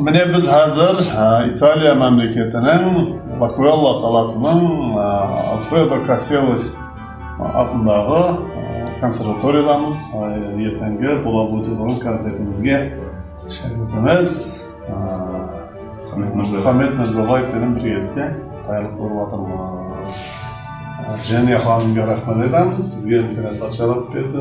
Mine biz hazır İtalya memleketinin Bakuella qalasının Alfredo Casellas adındağı konservatoriyadamiz. Ertangi bo'lib o'tadigan konsertimizga shogirdimiz Hamid Mirzaboyev bilan birgalikda tayyorlab ko'ryapmiz. Jeniya xonimga rahmat aytamiz. Bizga imkoniyat sharoit berdi.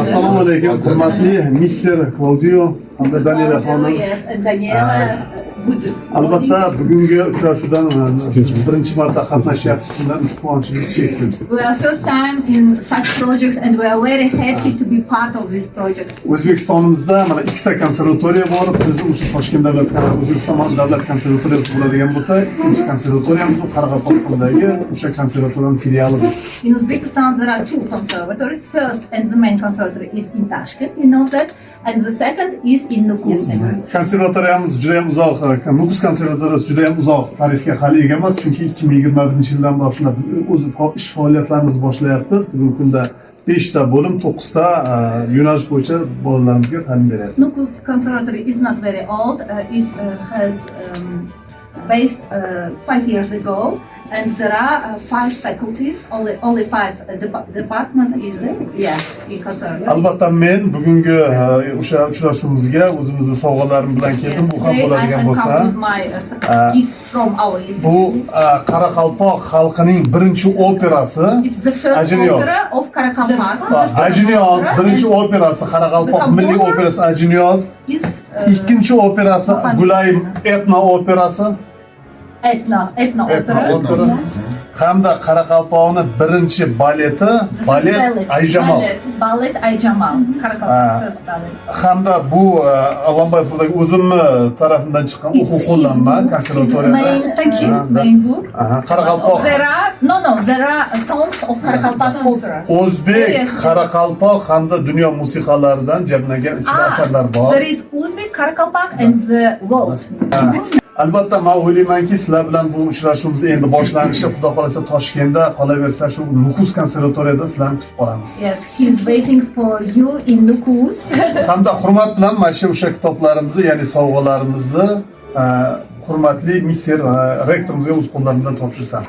Assalomu alaykum, hurmatli Mr. Claudio hamda Daniela xonim. Albatta bugungi uchrashuvdan birinchi marta qatnashyapmiz. Bundan quvonchimiz cheksiz. We are first time in such project and we are very happy to be part of this project. O'zbekistonimizda mana ikkita konservatoriya bor. Biz o'sha Toshkent davlat O'zbekiston davlat konservatoriyasi bo'ladigan bo'lsa, ikkinchi konservatoriyamiz Qoraqalpog'istondagi o'sha konservatoriyaning filialidir. In Uzbekistan there are two conservatories. First and the main conservatory is in Tashkent, you know that, and the second is in Nukus. Konservatoriyamiz juda ham uzoq, Nukus konservatoriyasi juda ham uzoq tarixga hali ega emas, chunki 2021-yildan boshlab biz o'z ish faoliyatlarimizni boshlayapmiz. Bugungi kunda 5 ta bo'lim, 9 ta yo'nalish bo'yicha bolalarimizga ta'lim beryapmiz. Nukus conservatory is not very old. It has based 5 years ago, and there are 5 faculties, only 5 departments is there. Yes, in conservatory. Albatta men bugungi o'sha uchrashuvimizga o'zimizni sovg'alarim bilan keldim. Bu ham bo'ladigan bo'lsa, gifts from our bu institute. Qoraqalpoq xalqining birinchi operasi. It's the first Ajinyoz. opera of Qoraqalpoq. Ajinyoz birinchi operasi, Qoraqalpoq milliy operasi Ajinyoz. Ikkinchi operasi Gulayim etno operasi. Etno opera. Yes. Hamda Qoraqalpoqning birinchi baleti, balet Ayjamal. Ballet Ayjamal. Qoraqalpoq first ballet. Hamda bu Allambayevdagi o'zimni tarafimdan chiqqan o'quv qo'llanma konservatoriyada. Thank you. Main book. Qoraqalpoq. There are songs of Qoraqalpoq operas. O'zbek, Qoraqalpoq hamda dunyo musiqalaridan jamlangan ichida asarlar bor. There is Uzbek, Qoraqalpoq and the world. Albatta men o'ylaymanki, sizlar bilan bu uchrashuvimiz endi boshlanishi, xudo xolasa Toshkentda qolaversa shu Nukus konservatoriyada sizlarni kutib qolamiz. Yes, he is waiting for you in Nukus. Hamda hurmat bilan mana shu o'sha kitoblarimizni, ya'ni sovg'alarimizni hurmatli Mr. rektorimizga o'z qo'llari bilan topshirsam.